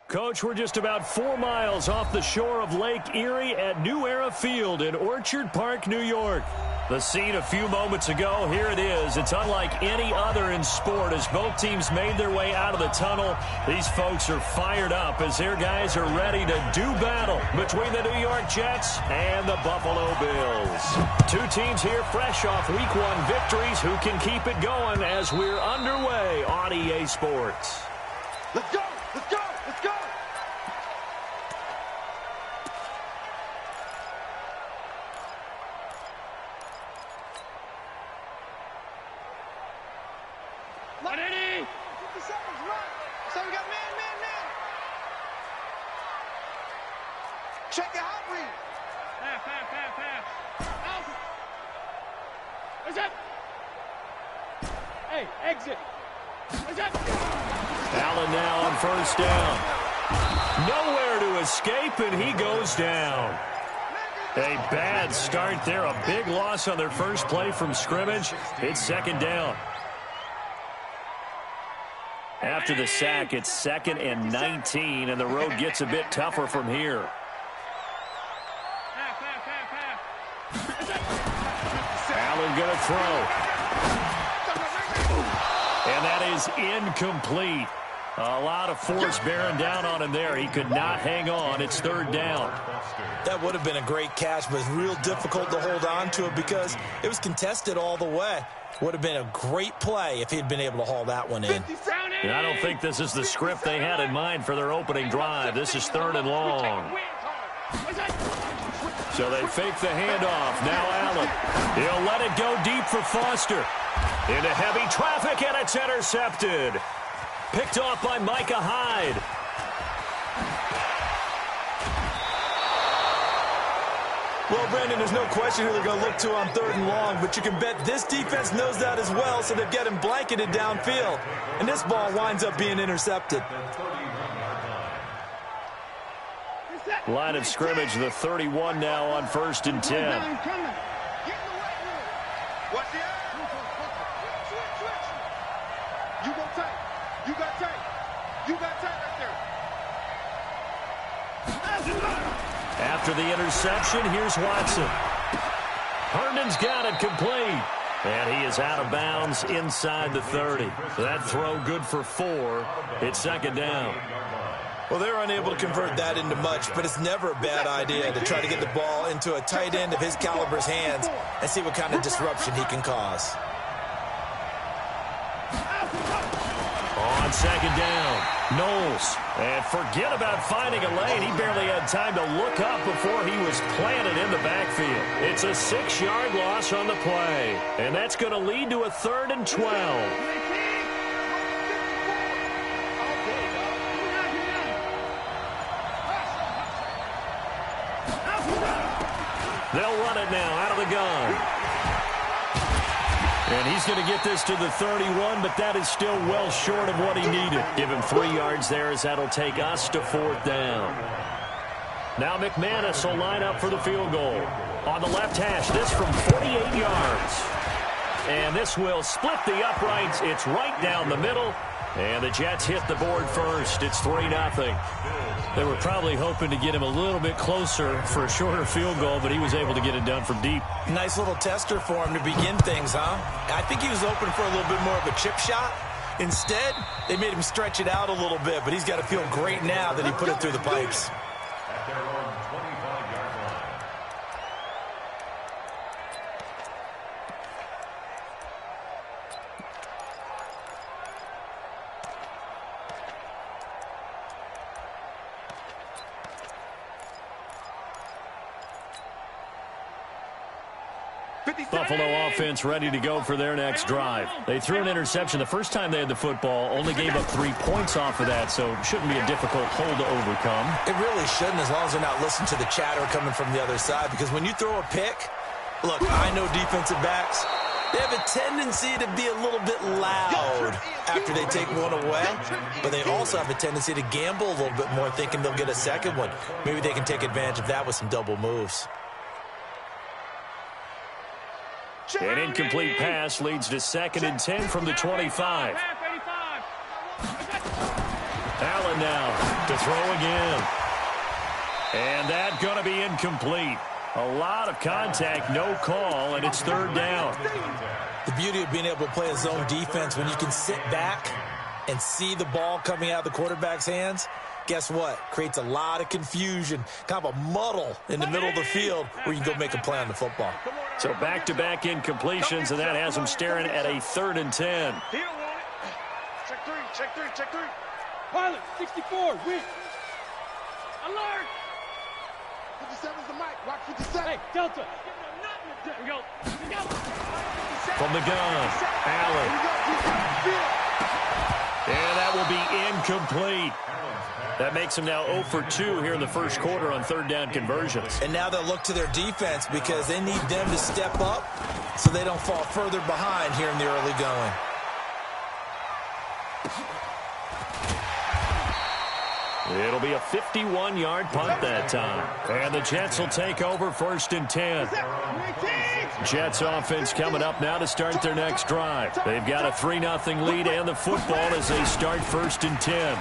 Coach, we're just about 4 miles off the shore of Lake Erie at New Era Field in Orchard Park, New York. The scene a few moments ago, here it is. It's unlike any other in sport as both teams made their way out of the tunnel. These folks are fired up as their guys are ready to do battle between the New York Jets and the Buffalo Bills. Two teams here fresh off Week 1 victories who can keep it going as we're underway on EA Sports. Let's go! Let's go! Let's go! Run, Eddie! 50 seconds, run! So we got man. Check your hot read. Pass. Out. What's that? Hey, exit. What's that? Allen now on first down. Nowhere to escape, and he goes down. A bad start there. A big loss on their first play from scrimmage. It's second down. After the sack, it's 2nd and 19, and the road gets a bit tougher from here. Allen going to throw. And that is incomplete. A lot of force bearing down on him there. He could not hang on. It's 3rd down. That would have been a great catch, but it's real difficult to hold on to it because it was contested all the way. Would have been a great play if he had been able to haul that one in. And I don't think this is the script they had in mind for their opening drive. This is 3rd and long. So they fake the handoff. Now Allen. He'll let it go deep for Foster. Into heavy traffic, and it's intercepted. Picked off by Micah Hyde. Well, Brandon, there's no question who they're going to look to on 3rd and long, but you can bet this defense knows that as well, so they're getting blanketed downfield. And this ball winds up being intercepted. Line of scrimmage, the 31 now on 1st and 10. Watch the eye. Switch. You go tight. You got tight. You got tight right there. After the interception, here's Watson. Herndon's got it complete. And he is out of bounds inside the 30. That throw good for 4. It's 2nd down. Well, they're unable to convert that into much, but it's never a bad idea to try to get the ball into a tight end of his caliber's hands and see what kind of disruption he can cause. On 2nd down, Knowles. And forget about finding a lane. He barely had time to look up before he was planted in the backfield. It's a 6-yard loss on the play. And that's going to lead to a 3rd and 12. They'll run it now out of the gun. And he's going to get this to the 31, but that is still well short of what he needed. Give him 3 yards there as that'll take us to 4th down. Now McManus will line up for the field goal. On the left hash, this from 48 yards. And this will split the uprights. It's right down the middle. And the Jets hit the board first. It's 3-0. They were probably hoping to get him a little bit closer for a shorter field goal, but he was able to get it done from deep. Nice little tester for him to begin things, huh? I think he was open for a little bit more of a chip shot. Instead, they made him stretch it out a little bit, but he's got to feel great now that he put it through the pipes. Buffalo offense ready to go for their next drive. They threw an interception the first time they had the football, only gave up 3 points off of that, so shouldn't be a difficult hole to overcome. It really shouldn't, as long as they're not listening to the chatter coming from the other side, because when you throw a pick, look, I know defensive backs, they have a tendency to be a little bit loud after they take one away, but they also have a tendency to gamble a little bit more, thinking they'll get a second one. Maybe they can take advantage of that with some double moves. An incomplete pass leads to 2nd and 10 from the 25. Allen now to to throw again. And that's going to be incomplete. A lot of contact, no call, and it's third down. The beauty of being able to play a zone defense when you can sit back and see the ball coming out of the quarterback's hands, guess what? Creates a lot of confusion, kind of a muddle in the middle of the field where you can go make a play on the football. So back-to-back incompletions, and that has him staring at a 3rd and 10. He don't want it. Check three. Pilot, 64, win. Alert! 57's the mic. Rock 57. Hey, Delta. Here we go. From the gun, Allen. And that will be incomplete. That makes them now 0 for 2 here in the first quarter on 3rd down conversions. And now they'll look to their defense because they need them to step up so they don't fall further behind here in the early going. It'll be a 51-yard punt that time. And the Jets will take over 1st and 10. Jets offense coming up now to start their next drive. They've got a 3-0 lead and the football as they start 1st and 10.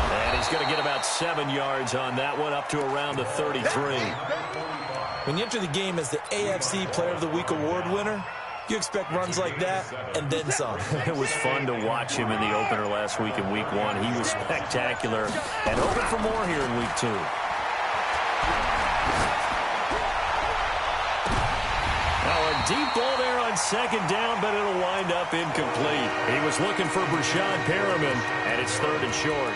And he's going to get about 7 yards on that one, up to around the 33. When you enter the game as the AFC Player of the Week award winner, you expect runs like that and then some. It was fun to watch him in the opener last week in Week 1. He was spectacular and hoping for more here in Week 2. Now a deep ball there on 2nd down, but it'll wind up incomplete. He was looking for Brashad Perriman, and it's 3rd and short.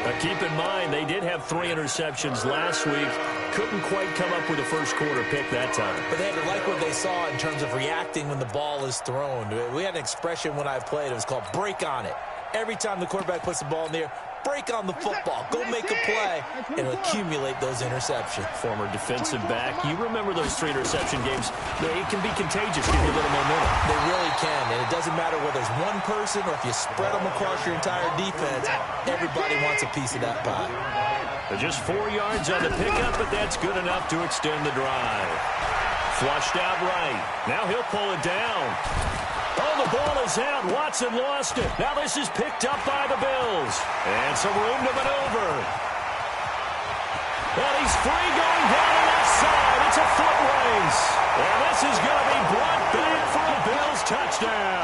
But keep in mind, they did have 3 interceptions last week. Couldn't quite come up with a first quarter pick that time. But they had to like what they saw in terms of reacting when the ball is thrown. We had an expression when I played. It was called break on it. Every time the quarterback puts the ball in the air, break on the football. Go make a play and accumulate those interceptions. Former defensive back. You remember those 3 interception games. It can be contagious, give you a little momentum. They really can, and it doesn't matter whether it's one person or if you spread them across your entire defense. Everybody wants a piece of that pie. But just 4 yards on the pickup, but that's good enough to extend the drive. Flushed out right. Now he'll pull it down. Oh, the ball is out. Watson lost it. Now this is picked up by the Bills. And some room to maneuver. And he's free going down the left side. It's a foot race. And this is going to be brought back for a Bills touchdown.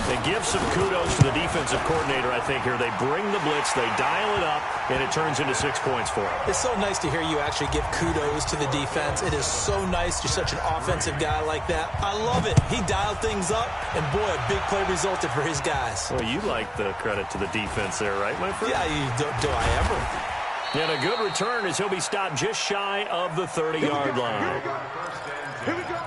They give some kudos to the defensive coordinator, I think, here. They bring the blitz, they dial it up, and it turns into 6 points for them. It's so nice to hear you actually give kudos to the defense. It is so nice. You're such an offensive guy like that. I love it. He dialed things up, and boy, a big play resulted for his guys. Well, you like the credit to the defense there, right, my friend? Yeah, do I ever? And a good return as he'll be stopped just shy of the 30-yard line. Here we go.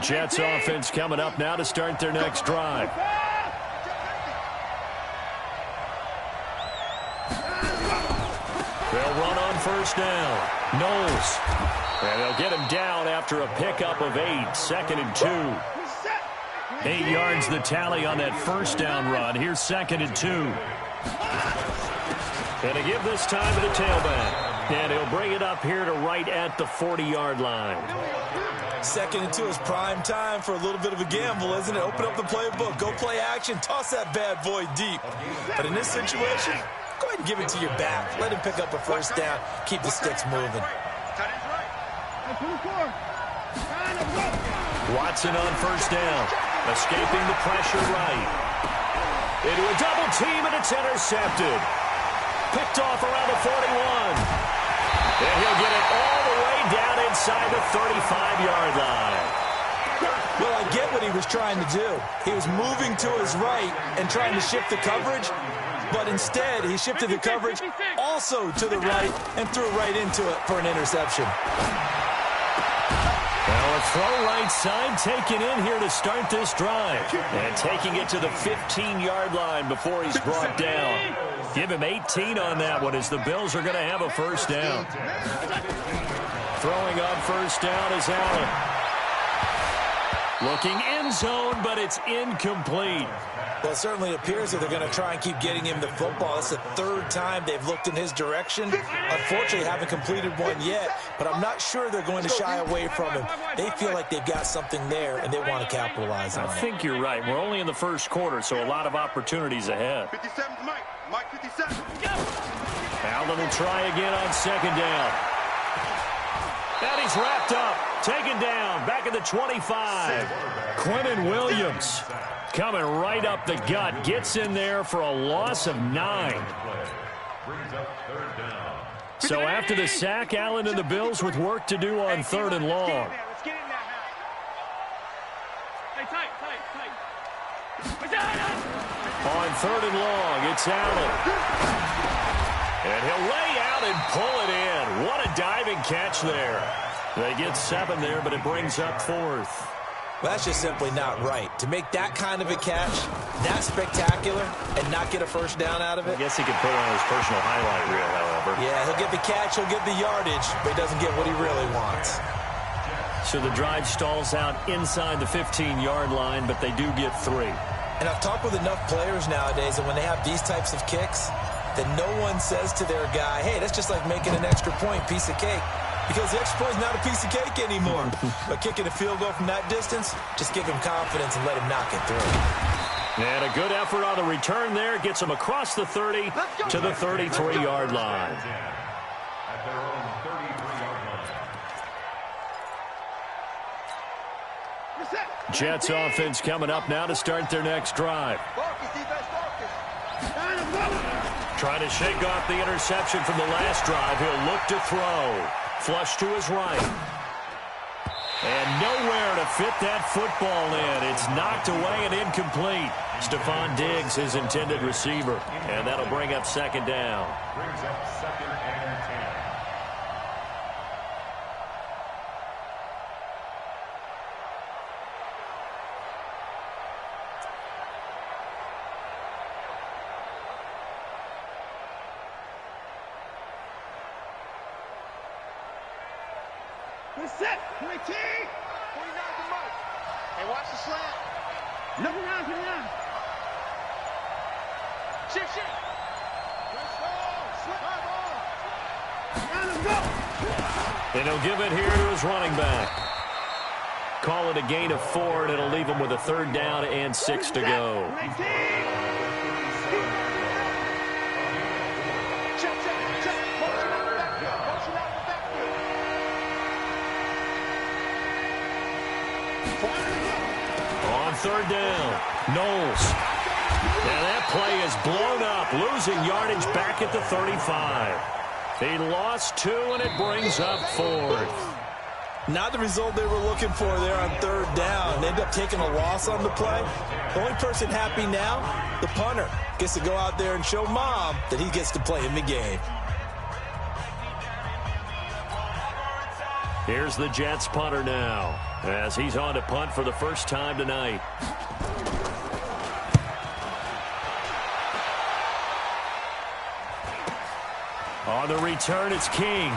Jets offense coming up now to start their next drive. They'll run on 1st down. Knowles. And they'll get him down after a pickup of 8. 2nd and 2. 8 yards the tally on that 1st down run. Here's 2nd and 2. And to give this time to the tailback. And he'll bring it up here to right at the 40-yard line. 2nd and 2 is prime time for a little bit of a gamble, isn't it? Open up the playbook, go play action, toss that bad boy deep. But in this situation, go ahead and give it to your back. Let him pick up a 1st down, keep the sticks moving. Watson on 1st down, escaping the pressure right. Into a double team, and it's intercepted. Picked off around the 41. And he'll get it all the way down inside the 35-yard line. Well, I get what he was trying to do. He was moving to his right and trying to shift the coverage, but instead he shifted the coverage also to the right and threw right into it for an interception. Well, a throw right side taken in here to start this drive. And taking it to the 15-yard line before he's brought down. Give him 18 on that one as the Bills are going to have a 1st down. Throwing on 1st down is Allen. Looking end zone, but it's incomplete. Well, it certainly appears that they're going to try and keep getting him the football. It's the third time they've looked in his direction. Unfortunately, haven't completed one yet, but I'm not sure they're going to shy away from him. They feel like they've got something there, and they want to capitalize on it. I think you're right. We're only in the first quarter, so a lot of opportunities ahead. 57's Mike. Mike 57. Allen will try again on second down. And he's wrapped up. Taken down. Back at the 25. Quentin Williams coming right up the gut. Gets in there for a loss of 9. So after the sack, Allen and the Bills with work to do on 3rd and long. On 3rd and long, it's Allen. And he'll lay out and pull it in. What a diving catch there. They get 7 there, but it brings up 4th. Well, that's just simply not right. To make that kind of a catch, that spectacular, and not get a first down out of it. I guess he could put it on his personal highlight reel, however. Yeah, he'll get the catch, he'll get the yardage, but he doesn't get what he really wants. So the drive stalls out inside the 15-yard line, but they do get 3. And I've talked with enough players nowadays that when they have these types of kicks, that no one says to their guy, hey, that's just like making an extra point, piece of cake. Because the extra point is not a piece of cake anymore. But kicking a field goal from that distance, just give him confidence and let him knock it through. And a good effort on the return there. Gets him across the 30 to the 33-yard line. Jets offense coming up now to start their next drive. Trying to shake off the interception from the last drive. He'll look to throw. Flush to his right. And nowhere to fit that football in. It's knocked away and incomplete. Stephon Diggs, his intended receiver. And that'll bring up 2nd down. Brings up 2nd and 10. Set. 20. 49 to Mike. Hey, watch the slant. Look around, get around. Shift. Let's go. Slip. Down and go. And he'll give it here to his running back. Call it a gain of 4, and it'll leave him with a 3rd down and 6 to go. On 3rd down, Knowles. And that play is blown up, losing yardage back at the 35. He lost 2, and it brings up 4th. Not the result they were looking for there on 3rd down. They ended up taking a loss on the play. The only person happy now, the punter, gets to go out there and show Mom that he gets to play in the game. Here's the Jets punter now, as he's on to punt for the first time tonight. On the return, it's King.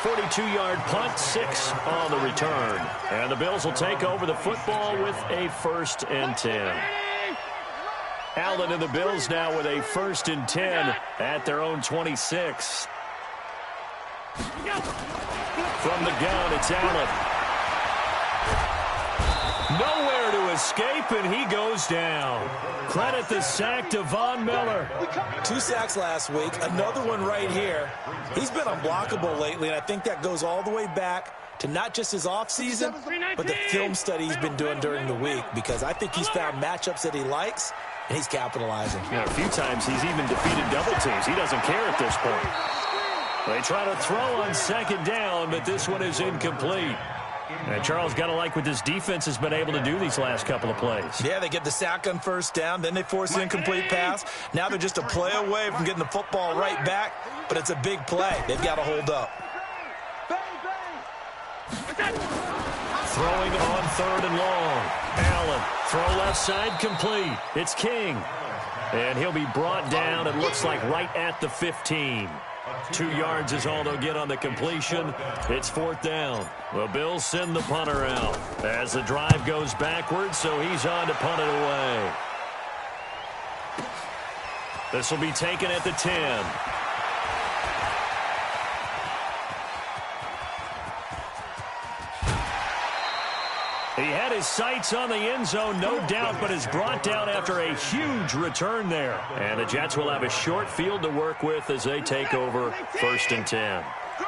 42-yard punt, 6 on the return. And the Bills will take over the football with a 1st and 10. Allen and the Bills now with a 1st and 10 at their own 26. From the gun, it's Allen. Nowhere to escape, and he goes down. Credit the sack to Von Miller. 2 sacks last week, another one right here. He's been unblockable lately, and I think that goes all the way back to not just his offseason, but the film study he's been doing during the week, because I think he's found matchups that he likes, and he's capitalizing. Yeah, a few times he's even defeated double teams. He doesn't care at this point. They try to throw on 2nd down, but this one is incomplete. And Charles, got to like what this defense has been able to do these last couple of plays. Yeah, they get the sack on 1st down, then they force the incomplete pass. Now they're just a play away from getting the football right back, but it's a big play. They've got to hold up. Throwing on 3rd and long. Allen, throw left side complete. It's King. And he'll be brought down, it looks like, right at the 15. 2 yards is all they'll get on the completion. It's 4th down. The Bills send the punter out as the drive goes backwards, so he's on to punt it away. This will be taken at the 10. He had his sights on the end zone, no doubt, but is brought down after a huge return there. And the Jets will have a short field to work with as they take over 1st and 10.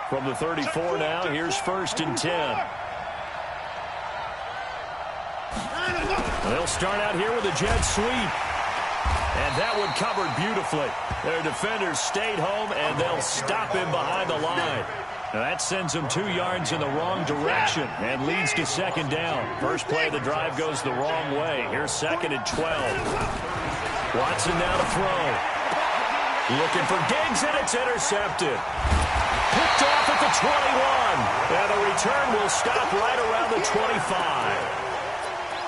From the 34 now, here's 1st and 10. They'll start out here with a jet sweep. And that one covered beautifully. Their defenders stayed home, and they'll stop him behind the line. Now that sends him 2 yards in the wrong direction and leads to 2nd down. First play of the drive goes the wrong way. Here's 2nd and 12. Watson now to throw. Looking for Diggs, and it's intercepted. Picked off at the 21. And the return will stop right around the 25.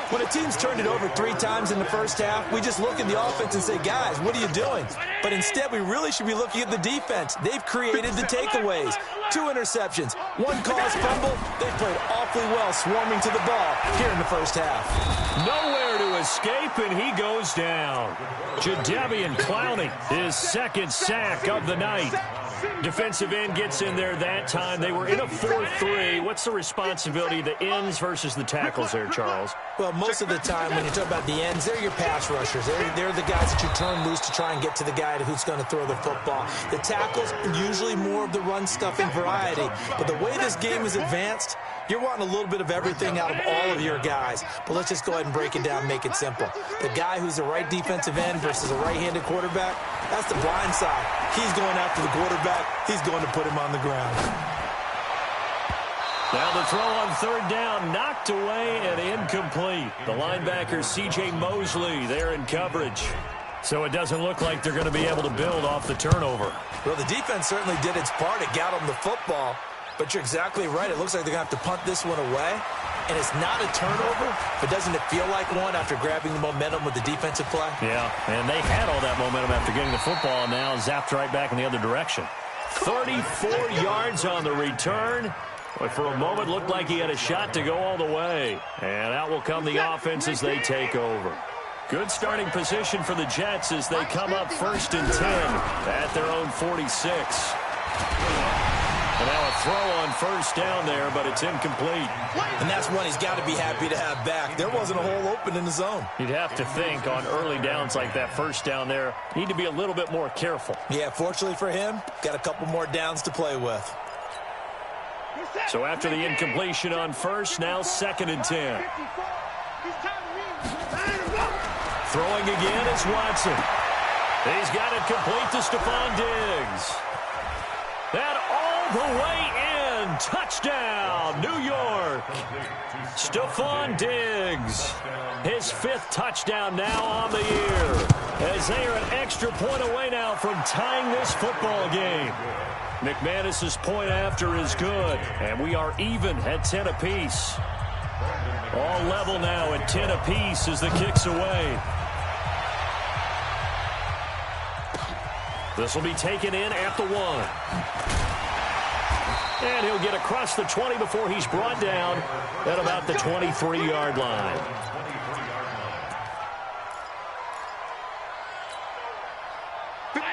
When a team's turned it over 3 times in the first half, we just look at the offense and say, guys, what are you doing? But instead, we really should be looking at the defense. They've created the takeaways. 2 interceptions, 1 caused fumble. They played awfully well swarming to the ball here in the first half. Nowhere to escape, and he goes down. Jadeveon Clowney, his 2nd sack of the night. Defensive end gets in there that time. They were in a 4-3. What's the responsibility of the ends versus the tackles there, Charles? Well, most of the time when you talk about the ends, they're your pass rushers. They're the guys that you turn loose to try and get to the guy who's going to throw the football. The tackles, usually more of the run-stuffing variety. But the way this game is advanced, you're wanting a little bit of everything out of all of your guys. But let's just go ahead and break it down and make it simple. The guy who's the right defensive end versus a right-handed quarterback, that's the blind side. He's going after the quarterback. He's going to put him on the ground. Now the throw on 3rd down, knocked away and incomplete. The linebacker, C.J. Mosley, there in coverage. So it doesn't look like they're going to be able to build off the turnover. Well, the defense certainly did its part. It got them the football. But you're exactly right. It looks like they're going to have to punt this one away. And it's not a turnover, but doesn't it feel like one after grabbing the momentum with the defensive play? Yeah, and they had all that momentum after getting the football, and now zapped right back in the other direction. 34 yards on the return. But for a moment, looked like he had a shot to go all the way. And out will come the offense as they take over. Good starting position for the Jets as they come up 1st and 10 at their own 46. And now a throw on 1st down there, but it's incomplete. And that's one he's got to be happy to have back. There wasn't a hole open in the zone. You'd have to think on early downs like that 1st down there, need to be a little bit more careful. Yeah, fortunately for him, got a couple more downs to play with. So after the incompletion on 1st, now 2nd and 10. Throwing again is Watson. He's got it complete to Stephon Diggs. That all the way in. Touchdown, New York. Stephon Diggs. His 5th touchdown now on the year. As they are an extra point away now from tying this football game. McManus's point after is good. And we are even at 10 apiece. All level now at 10 apiece as the kick's away. This will be taken in at the 1. And he'll get across the 20 before he's brought down at about the 23-yard line.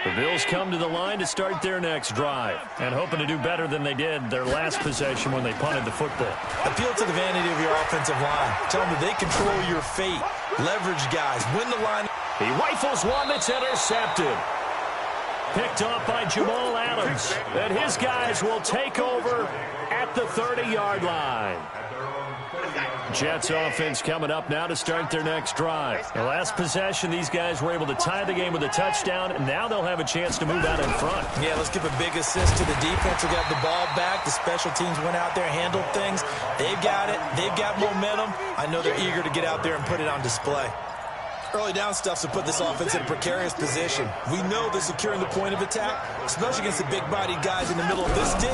The Bills come to the line to start their next drive and hoping to do better than they did their last possession when they punted the football. Appeal to the vanity of your offensive line. Tell them that they control your fate. Leverage guys. Win the line. He rifles one that's intercepted. Picked off by Jamal Adams. And his guys will take over at the 30-yard line. Jets offense coming up now to start their next drive. The last possession, these guys were able to tie the game with a touchdown, and now they'll have a chance to move out in front. Yeah, let's give a big assist to the defense who got the ball back. The special teams went out there, handled things. They've got it. They've got momentum. I know they're eager to get out there and put it on display. Early down stuff to put this offense in a precarious position. We know that securing the point of attack, especially against the big-bodied guys in the middle of this D,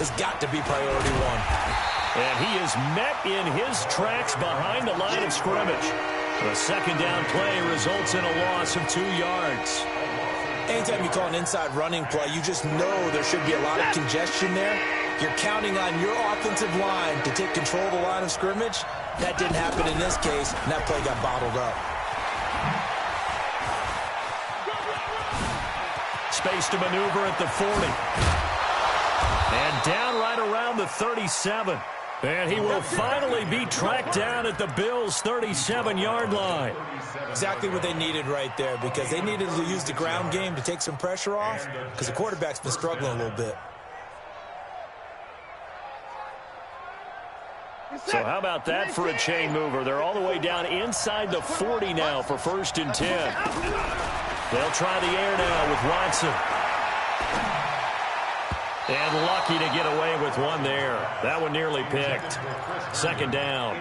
has got to be priority 1. And he is met in his tracks behind the line of scrimmage. The 2nd down play results in a loss of 2 yards. Anytime you call an inside running play, you just know there should be a lot of congestion there. You're counting on your offensive line to take control of the line of scrimmage. That didn't happen in this case, and that play got bottled up. Space to maneuver at the 40. And down right around the 37. And he will finally be tracked down at the Bills' 37-yard line. Exactly what they needed right there, because they needed to use the ground game to take some pressure off, because the quarterback's been struggling a little bit. So how about that for a chain mover? They're all the way down inside the 40 now for 1st and 10. They'll try the air now with Watson. And lucky to get away with one there. That one nearly picked. 2nd down.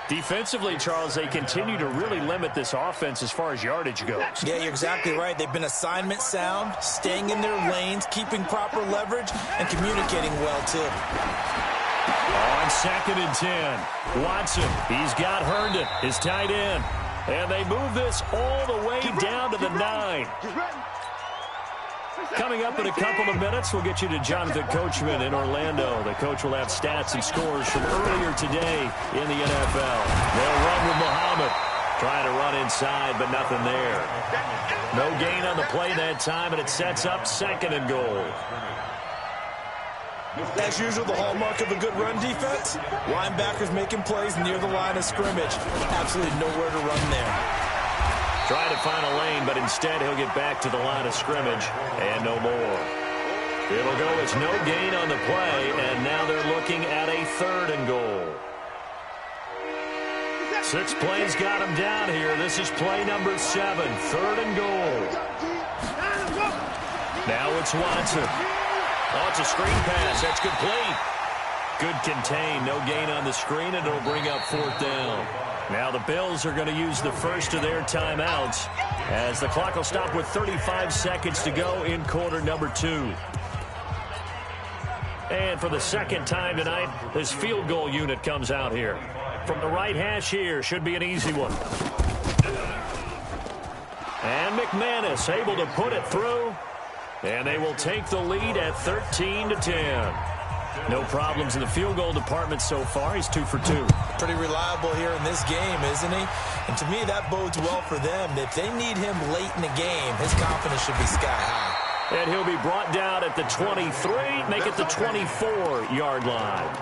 Defensively, Charles, they continue to really limit this offense as far as yardage goes. Yeah, you're exactly right. They've been assignment sound, staying in their lanes, keeping proper leverage, and communicating well, too. On 2nd and 10, Watson, he's got Herndon, his tight end. And they move this all the way down to the 9. Coming up in a couple of minutes, we'll get you to Jonathan Coachman in Orlando. The coach will have stats and scores from earlier today in the NFL. They'll run with Muhammad. Trying to run inside, but nothing there. No gain on the play that time, and it sets up 2nd and goal. As usual, the hallmark of a good run defense, linebackers making plays near the line of scrimmage. Absolutely nowhere to run there. Try to find a lane, but instead he'll get back to the line of scrimmage and no more. It'll go as no gain on the play, and now they're looking at a 3rd and goal. 6 plays got him down here. This is play number 7, 3rd and goal. Now it's Watson. Oh, it's a screen pass. That's complete. Good contain. No gain on the screen, and it'll bring up 4th down. Now the Bills are going to use the first of their timeouts as the clock will stop with 35 seconds to go in quarter number 2. And for the 2nd time tonight, this field goal unit comes out here. From the right hash here, should be an easy one. And McManus able to put it through. And they will take the lead at 13-10. No problems in the field goal department so far. He's 2 for 2. Pretty reliable here in this game, isn't he? And to me, that bodes well for them. If they need him late in the game, his confidence should be sky high. And he'll be brought down at the 23, make it the 24-yard line.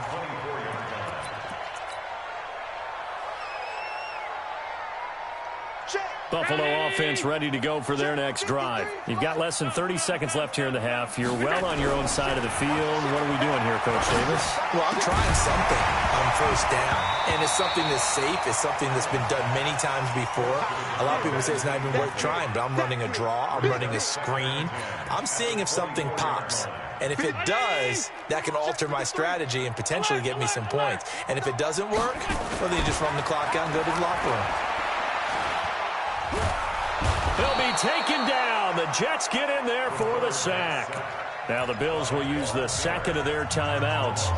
Buffalo offense ready to go for their next drive. You've got less than 30 seconds left here in the half. You're well on your own side of the field. What are we doing here, Coach Davis? Well, I'm trying something on 1st down. And it's something that's safe. It's something that's been done many times before. A lot of people say it's not even worth trying, but I'm running a draw. I'm running a screen. I'm seeing if something pops. And if it does, that can alter my strategy and potentially get me some points. And if it doesn't work, well, then you just run the clock out and go to the locker room. He'll be taken down. The Jets get in there for the sack. Now the Bills will use the 2nd of their timeouts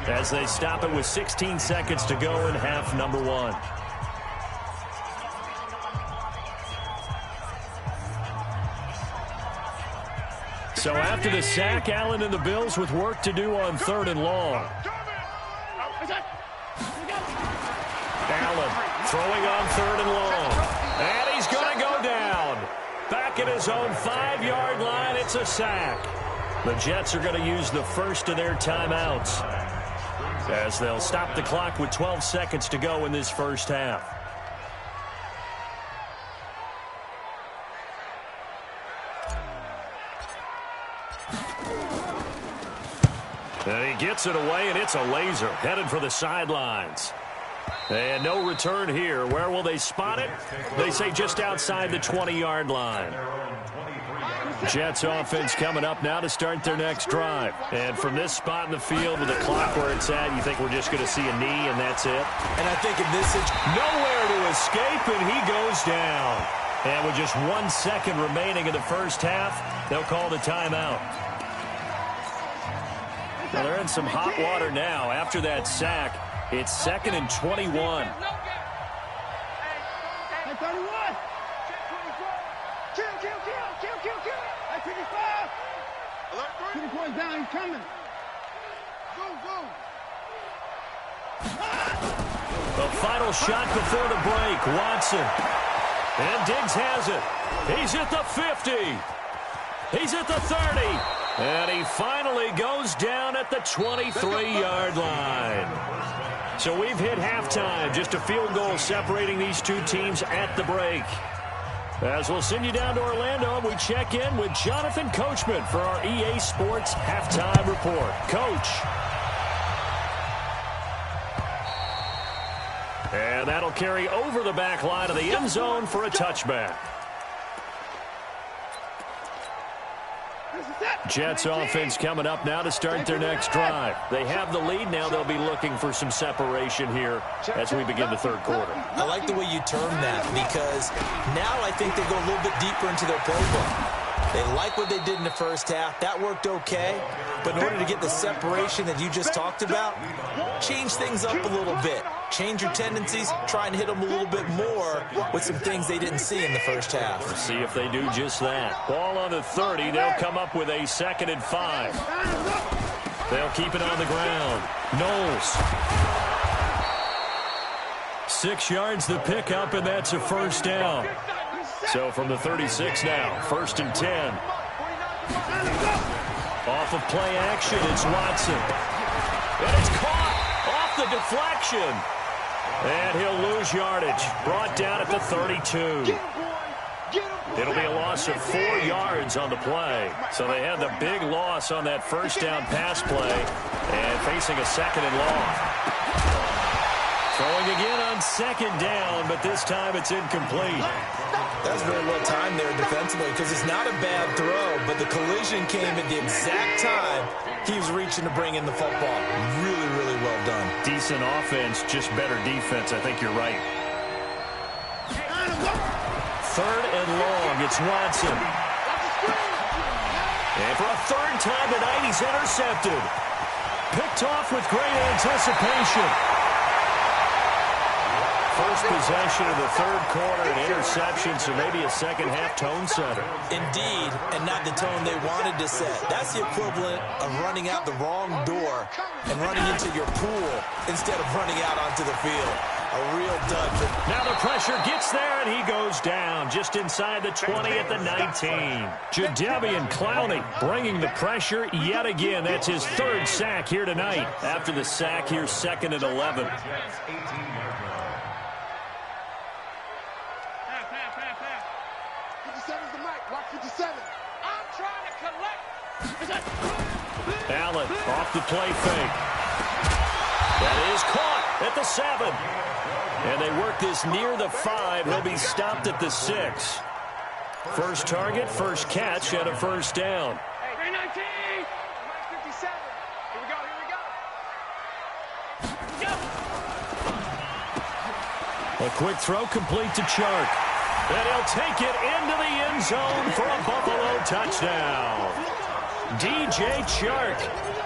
as they stop it with 16 seconds to go in half number 1. So after the sack, Allen and the Bills with work to do on 3rd and long. Allen throwing on 3rd and long. And he's going to go down. Back at his own 5-yard line, it's a sack. The Jets are going to use the first of their timeouts as they'll stop the clock with 12 seconds to go in this first half. And he gets it away, and it's a laser headed for the sidelines. And no return here. Where will they spot it? They say just outside the 20-yard line. Jets offense coming up now to start their next drive. And from this spot in the field with the clock where it's at, you think we're just going to see a knee and that's it? And I think in this situation, nowhere to escape, and he goes down. And with just 1 second remaining in the first half, they'll call the timeout. Well, they're in some hot water now after that sack. It's 2nd and 21. Hey, 31. Kill. boy's down. He's coming. Go, go. The final shot before the break. Watson. And Diggs has it. He's at the 50. He's at the 30. And he finally goes down at the 23-yard line. So we've hit halftime. Just a field goal separating these two teams at the break. As we'll send you down to Orlando, we check in with Jonathan Coachman for our EA Sports Halftime Report. Coach. And that'll carry over the back line of the end zone for a touchback. Jets offense coming up now to start their next drive. They have the lead. Now they'll be looking for some separation here as we begin the third quarter. I like the way you term that because now I think they go a little bit deeper into their playbook. They like what they did in the first half. That worked okay. But in order to get the separation that you just talked about, change things up a little bit. Change your tendencies. Try and hit them a little bit more with some things they didn't see in the first half. We'll see if they do just that. Ball on the 30. They'll come up with a 2nd and 5. They'll keep it on the ground. Knowles. 6 yards the pickup, and that's a first down. So from the 36 now, 1st and 10. Off of play action, it's Watson. And it's caught off the deflection. And he'll lose yardage. Brought down at the 32. It'll be a loss of 4 yards on the play. So they had the big loss on that first down pass play and facing a 2nd and long. Throwing again on 2nd down, but this time it's incomplete. That's very well timed there defensively because it's not a bad throw, but the collision came at the exact time he was reaching to bring in the football. Really, really well done. Decent offense, just better defense. I think you're right. 3rd and long, it's Watson. And for a 3rd time tonight, he's intercepted. Picked off with great anticipation. First possession of the 3rd quarter, an interception, so maybe a second-half tone setter. Indeed, and not the tone they wanted to set. That's the equivalent of running out the wrong door and running into your pool instead of running out onto the field. A real dud. Now the pressure gets there, and he goes down just inside the 20 at the 19. Jadeveon Clowney bringing the pressure yet again. That's his 3rd sack here tonight. After the sack, here's 2nd and 11. Allen off the play fake. That is caught at the 7. And they work this near the 5. He'll be stopped at the 6. First target, first catch, and a first down. Hey, 319! 57. Here we go. A quick throw complete to Chark. And he'll take it into the end zone for a Buffalo touchdown. DJ Chark,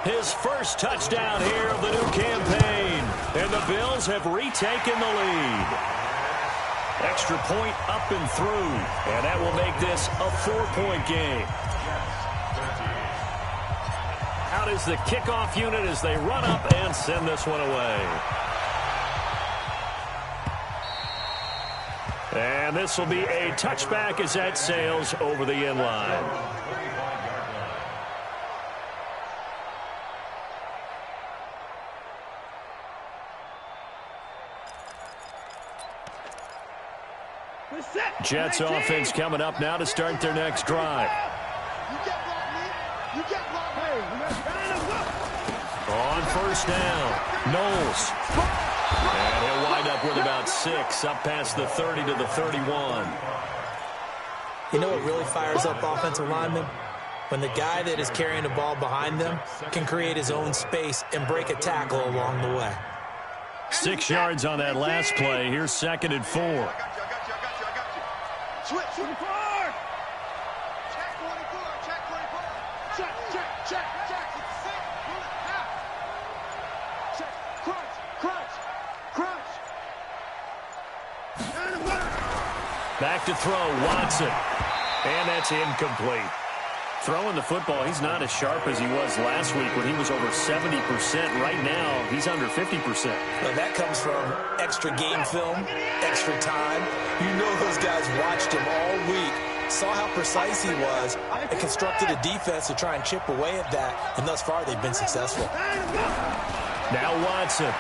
his first touchdown here of the new campaign. And the Bills have retaken the lead. Extra point up and through. And that will make this a 4-point game. Out is the kickoff unit as they run up and send this one away. And this will be a touchback as that sails over the end line. Jets offense coming up now to start their next drive. On first down, Knowles. And he'll wind up with about 6, up past the 30 to the 31. You know what really fires up offensive linemen? When the guy that is carrying the ball behind them can create his own space and break a tackle along the way. 6 yards on that last play. Here's 2nd and 4. Switch, 24! Check 44, check 44. Check, check, check, check. Pull it out. Check, crunch, crunch, crunch. Back to throw, Watson. And that's incomplete. throwing the football, he's not as sharp as he was last week when he was over 70%. Right now, he's under 50%. Well, that comes from extra game film, extra time. You know those guys watched him all week, saw how precise he was, and constructed a defense to try and chip away at that. And thus far, they've been successful. Now Watson.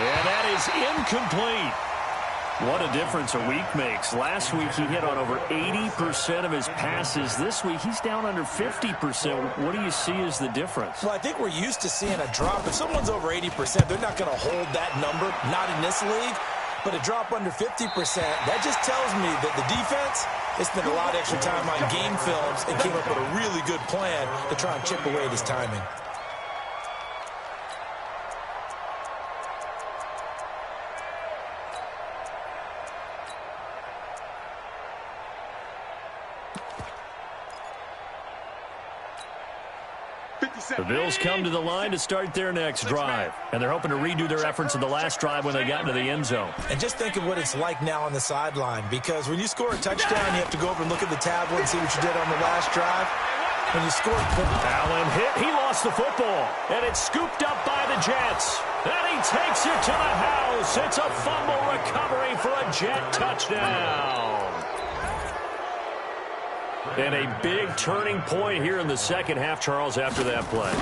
And that is incomplete. What a difference a week makes. Last week, he hit on over 80% of his passes. This week, he's down under 50%. What do you see as the difference? Well, I think we're used to seeing a drop. If someone's over 80%, they're not going to hold that number, not in this league. But a drop under 50%, that just tells me that the defense has spent a lot of extra time on game films and came up with a really good plan to try and chip away at his timing. The Bills come to the line to start their next drive, and they're hoping to redo their efforts in the last drive when they got into the end zone. And just think of what it's like now on the sideline, because when you score a touchdown, you have to go over and look at the tablet and see what you did on the last drive. When you score... Allen hit. He lost the football, and it's scooped up by the Jets. And he takes it to the house. It's a fumble recovery for a Jet touchdown. And a big turning point here in the second half, Charles, after that play.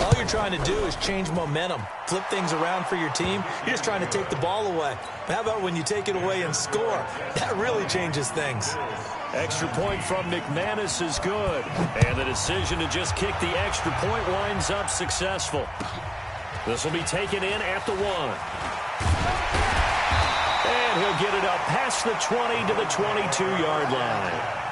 All you're trying to do is change momentum, flip things around for your team. You're just trying to take the ball away. How about when you take it away and score? That really changes things. Extra point from McManus is good. And the decision to just kick the extra point winds up successful. This will be taken in at the 1. And he'll get it up past the 20 to the 22-yard line.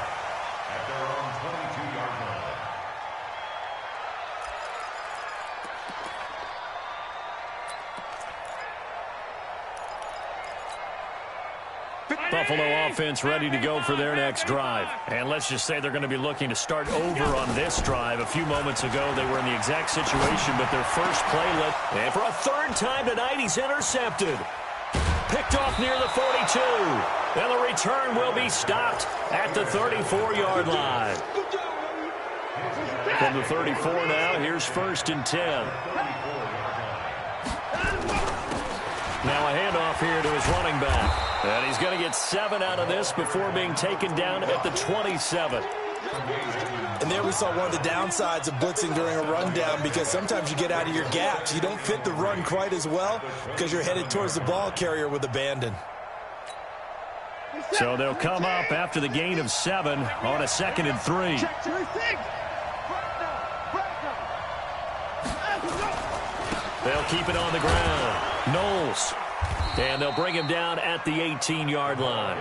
Buffalo offense ready to go for their next drive. And let's just say they're going to be looking to start over on this drive. A few moments ago, they were in the exact situation, but their first play led. And for a third time tonight, he's intercepted. Picked off near the 42. And the return will be stopped at the 34-yard line. From the 34 now, here's 1st and 10. Now a handoff here to his running back. And he's going to get 7 out of this before being taken down at the 27. And there we saw one of the downsides of blitzing during a rundown, because sometimes you get out of your gaps. You don't fit the run quite as well because you're headed towards the ball carrier with abandon. So they'll come up after the gain of 7 on a 2nd and 3. They'll keep it on the ground. Knowles. And they'll bring him down at the 18-yard line.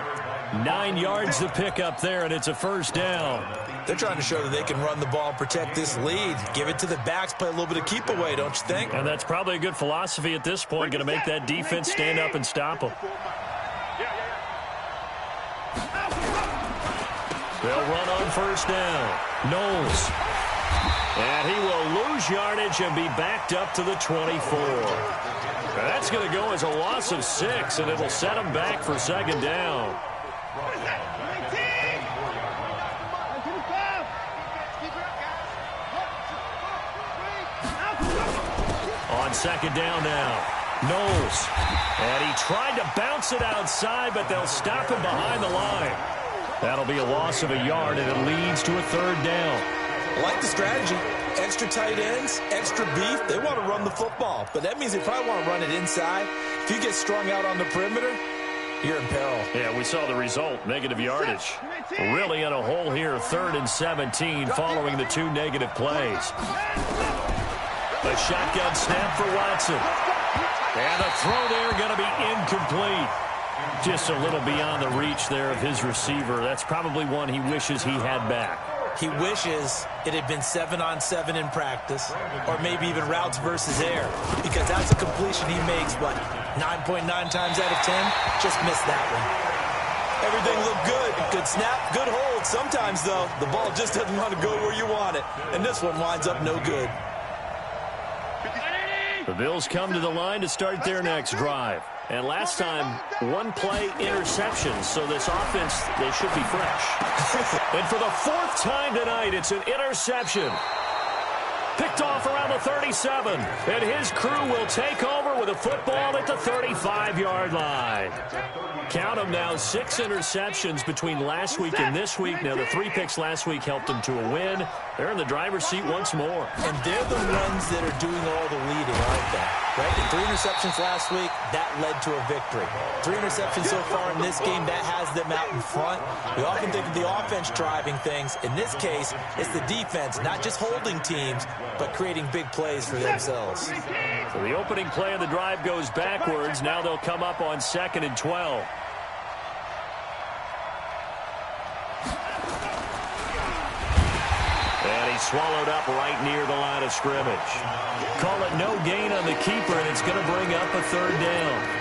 9 yards to pick up there, and it's a first down. They're trying to show that they can run the ball and protect this lead. Give it to the backs, play a little bit of keep away, don't you think? And that's probably a good philosophy at this point, going to make that defense stand up and stop them. They'll run on first down. Knowles. And he will lose yardage and be backed up to the 24. And that's going to go as a loss of 6, and it'll set him back for 2nd down. On 2nd down now, Knowles. And he tried to bounce it outside, but they'll stop him behind the line. That'll be a loss of a yard, and it leads to a 3rd down. I like the strategy. Extra tight ends, extra beef. They want to run the football, but that means they probably want to run it inside. If you get strung out on the perimeter, you're in peril. Yeah, we saw the result, negative yardage. Really in a hole here, 3rd and 17 following the 2 negative plays. A shotgun snap for Watson. And the throw there going to be incomplete. Just a little beyond the reach there of his receiver. That's probably one he wishes he had back. He wishes it had been 7-on-7 in practice, or maybe even routes versus air, because that's a completion he makes, what, 9.9 times out of 10? Just missed that one. Everything looked good. Good snap, good hold. Sometimes, though, the ball just doesn't want to go where you want it, and this one winds up no good. The Bills come to the line to start their next drive. And last time, one play interception. So this offense, they should be fresh. And for the fourth time tonight, it's an interception. Picked off around the 37. And his crew will take over with a football at the 35-yard line. Count them now, 6 interceptions between last week and this week. Now, the 3 picks last week helped them to a win. They're in the driver's seat once more. And they're the ones that are doing all the leading, aren't they? Right? The 3 interceptions last week, that led to a victory. 3 interceptions so far in this game, that has them out in front. We often think of the offense driving things. In this case, it's the defense, not just holding teams, but creating big plays for themselves. So the opening play of the drive goes backwards. Now they'll come up on 2nd and 12. And he's swallowed up right near the line of scrimmage. Call it no gain on the keeper, and it's going to bring up a 3rd down.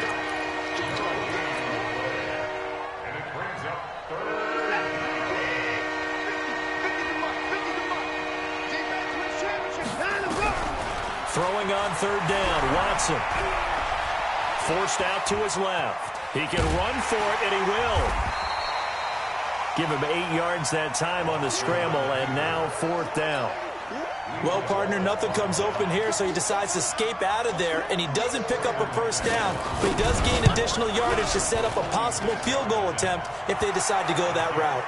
Throwing on 3rd down, Watson. Forced out to his left. He can run for it, and he will. Give him 8 yards that time on the scramble, and now 4th down. Well, partner, nothing comes open here, so he decides to escape out of there, and he doesn't pick up a 1st down, but he does gain additional yardage to set up a possible field goal attempt if they decide to go that route.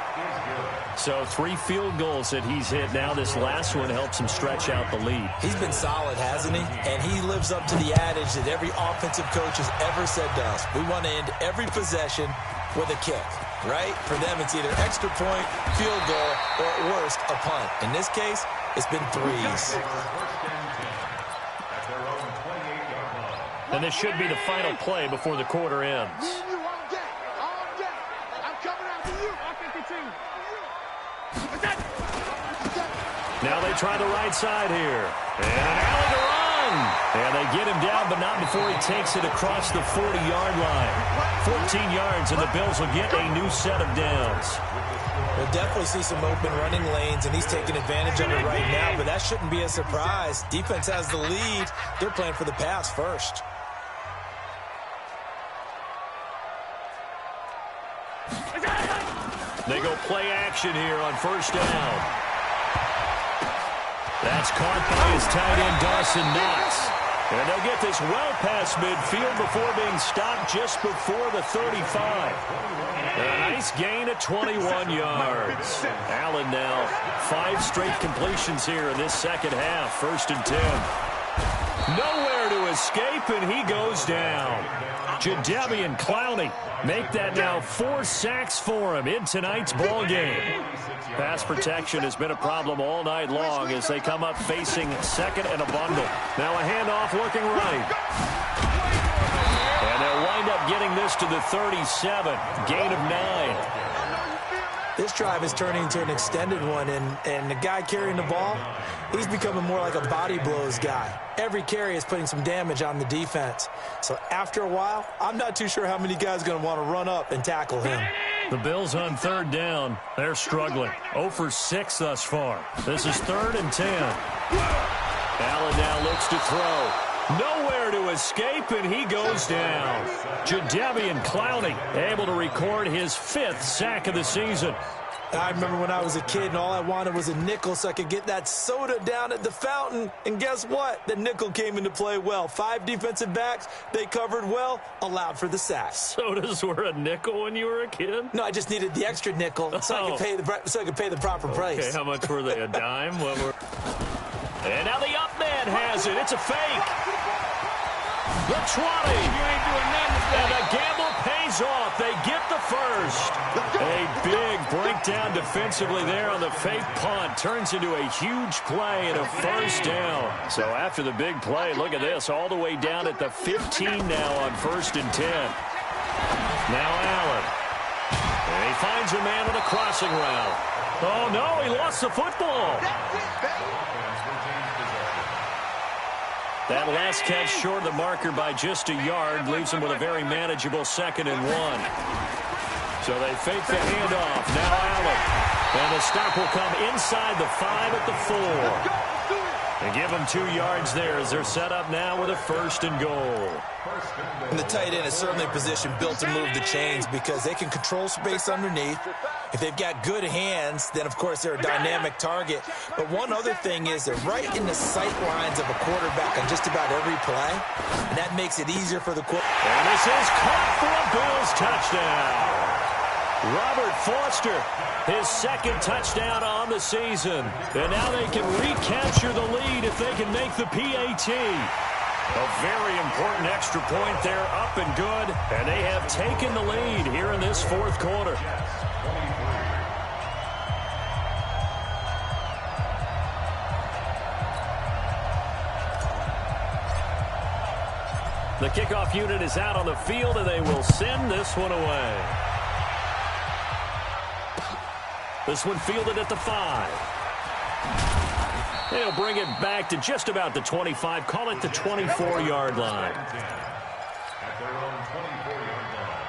So 3 field goals that he's hit now. This last one helps him stretch out the lead. He's been solid, hasn't he? And he lives up to the adage that every offensive coach has ever said to us. We want to end every possession with a kick, right? For them, it's either extra point, field goal, or at worst, a punt. In this case, it's been 3s. And this should be the final play before the quarter ends. Now they try the right side here. And an alley to run. And they get him down, but not before he takes it across the 40-yard line. 14 yards, and the Bills will get a new set of downs. We'll definitely see some open running lanes, and he's taking advantage of it right now, but that shouldn't be a surprise. Defense has the lead. They're playing for the pass first. They go play action here on 1st down. That's caught by his tight end, Dawson Knox. And they'll get this well past midfield before being stopped just before the 35. A nice gain of 21 yards. Allen now 5 straight completions here in this second half. 1st and 10. Nowhere to escape, and he goes down. Jadeveon Clowney make that now 4 sacks for him in tonight's ball game. Pass protection has been a problem all night long as they come up facing 2nd and a bundle. Now a handoff looking right. And they'll wind up getting this to the 37. Gain of 9. This drive is turning into an extended one, and the guy carrying the ball, he's becoming more like a body blows guy. Every carry is putting some damage on the defense. So after a while, I'm not too sure how many guys are going to want to run up and tackle him. The Bills on 3rd down. They're struggling. 0 for 6 thus far. This is 3rd and 10. Allen now looks to throw. Nowhere to escape, and he goes down. Jadeveon Clowney able to record his 5th sack of the season. I remember when I was a kid and all I wanted was a nickel so I could get that soda down at the fountain. And guess what? The nickel came into play well. 5 defensive backs, they covered well, allowed for the sack. Sodas were a nickel when you were a kid? No, I just needed the extra nickel so I could pay the proper price. Okay, how much were they? A dime? And now the up man has it. It's a fake. The 20. And the gamble pays off. They get the 1st. A big breakdown defensively there on the fake punt. Turns into a huge play and a 1st down. So after the big play, look at this. All the way down at the 15 now on 1st and 10. Now Allen. And he finds a man on the crossing route. Oh, no, he lost the football. That last catch short of the marker by just a yard leaves him with a very manageable 2nd and 1. So they fake the handoff. Now Allen. And the stop will come inside the 5 at the 4. They give them 2 yards there as they're set up now with a 1st and goal. And the tight end is certainly a position built to move the chains because they can control space underneath. If they've got good hands, then, of course, they're a dynamic target. But one other thing is they're right in the sight lines of a quarterback on just about every play, and that makes it easier for the quarterback. And this is caught for a Bills touchdown. Robert Foster, his 2nd touchdown on the season. And now they can recapture the lead if they can make the PAT. A very important extra point there, up and good. And they have taken the lead here in this 4th quarter. The kickoff unit is out on the field, and they will send this one away. This one fielded at the 5. They'll bring it back to just about the 25. Call it the 24-yard line. At their own 24-yard line.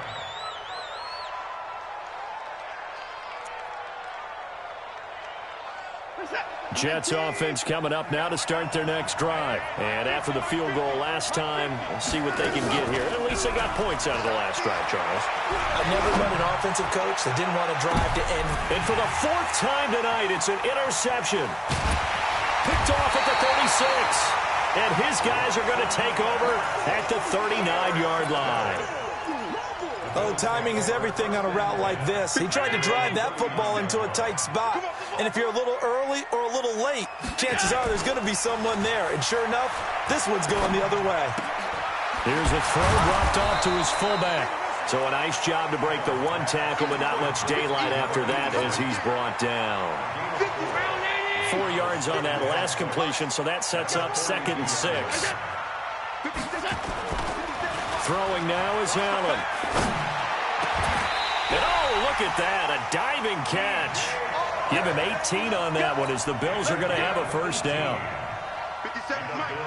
Jets offense coming up now to start their next drive. And after the field goal last time, we'll see what they can get here. At least they got points out of the last drive, Charles. I've never met an offensive coach that didn't want to drive to end. And for the 4th time tonight, it's an interception. Picked off at the 36. And his guys are going to take over at the 39-yard line. Oh, timing is everything on a route like this. He tried to drive that football into a tight spot. And if you're a little early or a little late, chances are there's going to be someone there. And sure enough, this one's going the other way. Here's a throw dropped off to his fullback. So a nice job to break the 1 tackle, but not much daylight after that as he's brought down. 4 yards on that last completion, so that sets up 2nd and 6. Throwing now is Allen. And oh, look at that, a diving catch. Give him 18 on that one as the Bills are going to have a 1st down.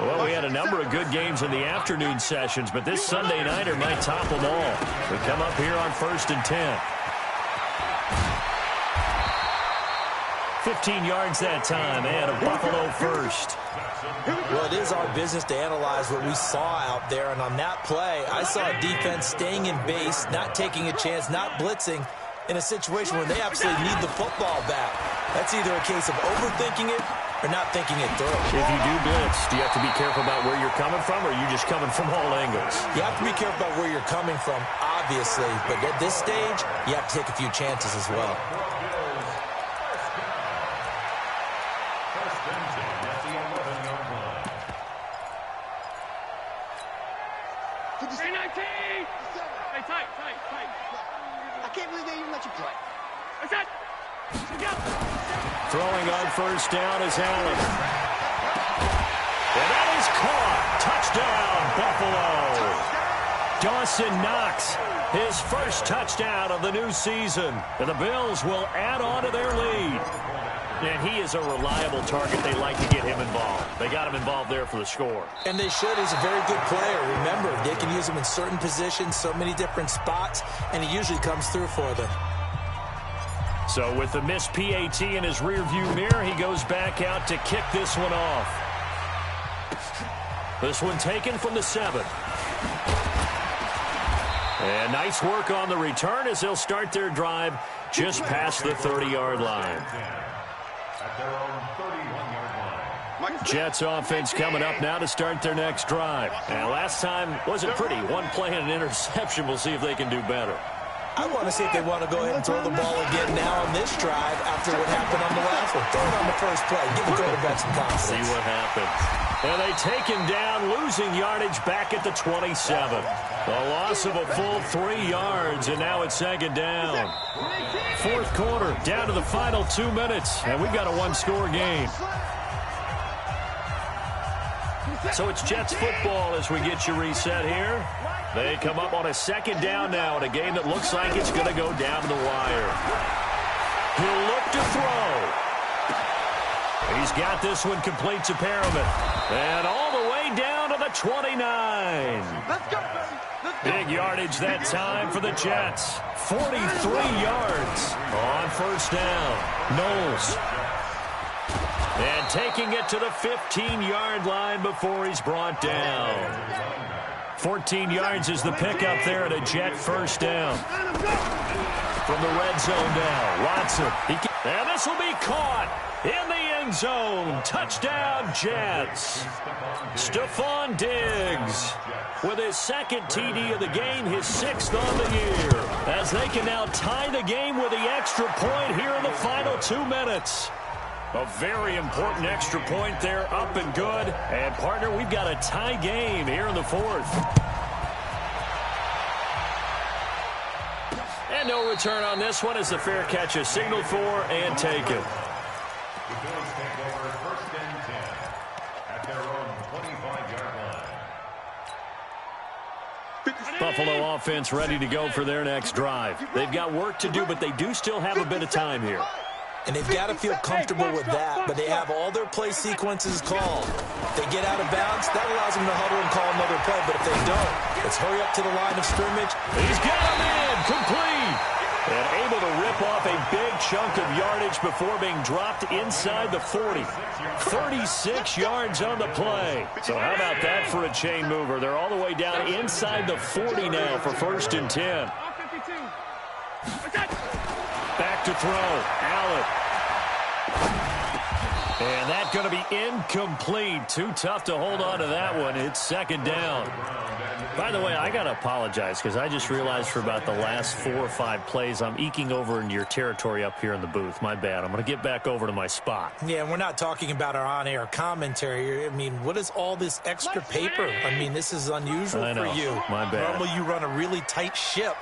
Well, we had a number of good games in the afternoon sessions, but this Sunday nighter might top them all. We come up here on 1st and 10. 15 yards that time, and a Buffalo 1st. Well, it is our business to analyze what we saw out there, and on that play, I saw a defense staying in base, not taking a chance, not blitzing, in a situation where they absolutely need the football back. That's either a case of overthinking it or not thinking it through. If you do blitz, do you have to be careful about where you're coming from, or are you just coming from all angles? You have to be careful about where you're coming from, obviously, but at this stage, you have to take a few chances as well. Throwing on 1st down is Allen. And that is caught. Touchdown, Buffalo. Dawson Knox, his 1st touchdown of the new season. And the Bills will add on to their lead. And he is a reliable target. They like to get him involved. They got him involved there for the score. And they should. He's a very good player. Remember, they can use him in certain positions, so many different spots, and he usually comes through for them. So with the missed PAT in his rearview mirror, he goes back out to kick this one off. This one taken from the 7. And nice work on the return as they'll start their drive just past the 30-yard line. At their own 31-yard line. Jets offense coming up now to start their next drive. And last time wasn't pretty. 1 play and an interception. We'll see if they can do better. I want to see if they want to go ahead and throw the ball again now on this drive after what happened on the last one. Throw it on the 1st play. Give the quarterback some confidence. See what happens. And they take him down, losing yardage back at the 27. A loss of a full 3 yards, and now it's 2nd down. 4th quarter, down to the final 2 minutes, and we've got a 1-score game. So it's Jets football as we get you reset here. They come up on a 2nd down now in a game that looks like it's going to go down the wire. He'll look to throw. He's got this one complete to Perriman. And all the way down to the 29. Let's go, baby. Let's go. Big yardage that time for the Jets. 43 yards on 1st down. Knowles. And taking it to the 15-yard line before he's brought down. 14 yards is the pickup there at a Jet first down. From the red zone now, Watson. And this will be caught in the end zone. Touchdown, Jets. Stephon Diggs with his second TD of the game, his 6th on the year. As they can now tie the game with the extra point here in the final 2 minutes. A very important extra point there, up and good. And, partner, we've got a tie game here in the 4th. And no return on this one as the fair catch is signaled for and taken. The Bills take over 1st and 10 at their own 25-yard line. Buffalo offense ready to go for their next drive. They've got work to do, but they do still have a bit of time here. And they've got to feel comfortable with that, but they have all their play sequences called. If they get out of bounds, that allows them to huddle and call another play, but if they don't, let's hurry up to the line of scrimmage. He's got him in, complete. And able to rip off a big chunk of yardage before being dropped inside the 40. 36 yards on the play. So how about that for a chain mover? They're all the way down inside the 40 now for 1st and 10. Back to throw. Allen. And that's going to be incomplete. Too tough to hold on to that one. It's 2nd down. By the way, I got to apologize because I just realized for about the last 4 or 5 plays, I'm eking over into your territory up here in the booth. My bad. I'm going to get back over to my spot. Yeah, and we're not talking about our on-air commentary. I mean, what is all this extra paper? I mean, this is unusual for you. My bad. Normally you run a really tight ship.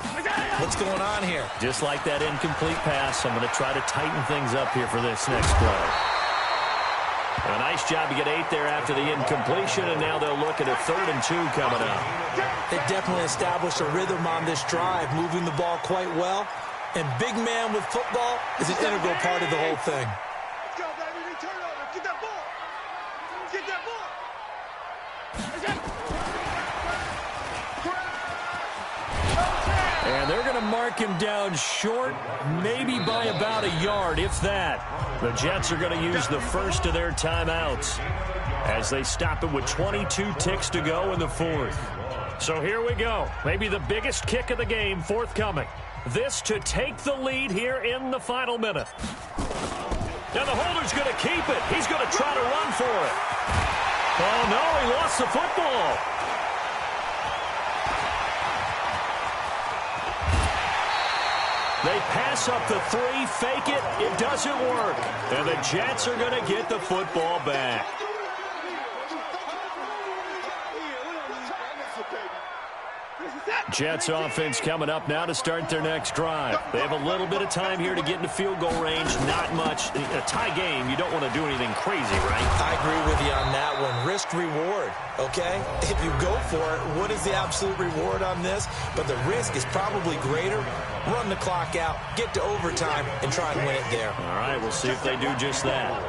What's going on here? Just like that incomplete pass, I'm going to try to tighten things up here for this next play. A nice job to get 8 there after the incompletion, and now they'll look at a 3rd and 2 coming up. They definitely established a rhythm on this drive, moving the ball quite well. And big man with football is an integral part of the whole thing. Let's go, baby. We turn over. Get that ball. Get that ball. And they're going to mark him down short, maybe by about a yard, if that. The Jets are going to use the first of their timeouts as they stop it with 22 ticks to go in the 4th. So here we go. Maybe the biggest kick of the game forthcoming. This to take the lead here in the final minute. Now the holder's going to keep it. He's going to try to run for it. Oh, no, he lost the football. They pass up the 3, fake it. It doesn't work. And the Jets are going to get the football back. Jets offense coming up now to start their next drive. They have a little bit of time here to get into field goal range. Not much. A tie game, you don't want to do anything crazy, right? I agree with you on that one. Risk reward, okay? If you go for it, what is the absolute reward on this? But the risk is probably greater. Run the clock out, get to overtime, and try and win it there. All right, we'll see if they do just that.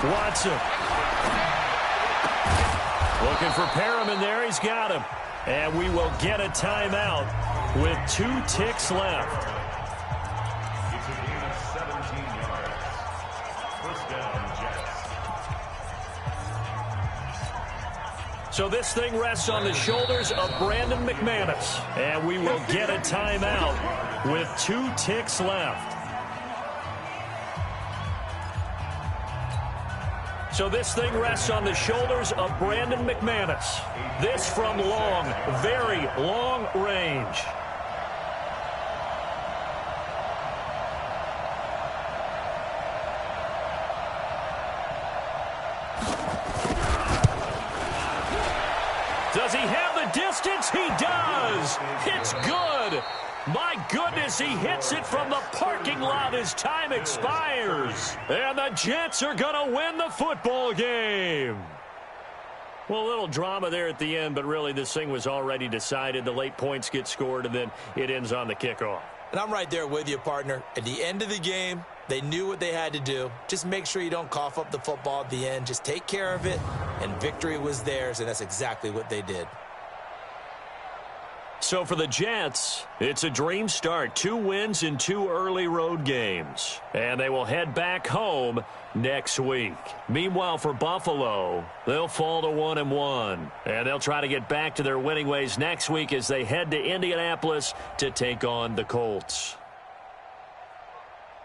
Watson. Looking for Perriman there. He's got him. And we will get a timeout with 2 ticks left. It's a gain of 17 yards. 1st down, Jets. So this thing rests on the shoulders of Brandon McManus. And we will get a timeout with 2 ticks left. So this thing rests on the shoulders of Brandon McManus. This from long, very long range. Does he have the distance? He does. It's good. My goodness, he hits it from the parking lot as time expires. And the Jets are going to win the football game. Well, a little drama there at the end, but really this thing was already decided. The late points get scored, and then it ends on the kickoff. And I'm right there with you, partner. At the end of the game, they knew what they had to do. Just make sure you don't cough up the football at the end. Just take care of it and victory was theirs, and that's exactly what they did. So for the Jets, it's a dream start. 2 wins in 2 early road games. And they will head back home next week. Meanwhile, for Buffalo, they'll fall to 1-1. And they'll try to get back to their winning ways next week as they head to Indianapolis to take on the Colts.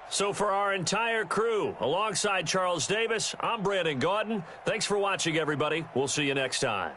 So for our entire crew, alongside Charles Davis, I'm Brandon Gaudin. Thanks for watching, everybody. We'll see you next time.